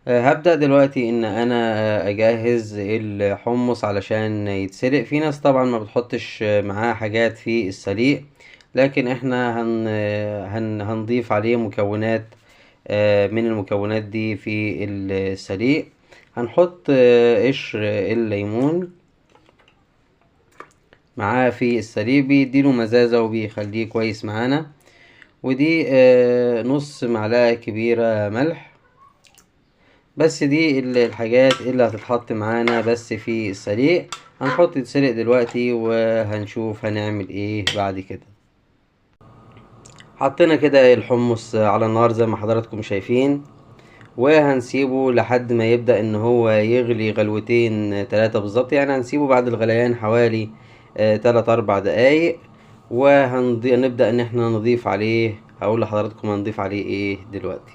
هبدأ دلوقتي ان انا اجهز الحمص علشان يتسلق. في ناس طبعا ما بتحطش معاه حاجات في السليق، لكن احنا هنضيف عليه مكونات من المكونات دي في السليق. هنحط قشر الليمون معاه في السليق، بيديله مزازة وبيخليه كويس معانا. ودي نص معلقة كبيرة ملح. بس دي الحاجات اللي هتتحط معانا بس في السليق. هنحط يتسلق دلوقتي وهنشوف هنعمل ايه بعد كده. حطينا كده الحمص على النار زي ما حضراتكم شايفين، وهنسيبه لحد ما يبدأ ان هو يغلي غلوتين 3 بالظبط. يعني هنسيبه بعد الغليان حوالي 3 4 دقايق، وهنبدأ ان احنا نضيف عليه. هقول لحضراتكم هنضيف عليه ايه دلوقتي.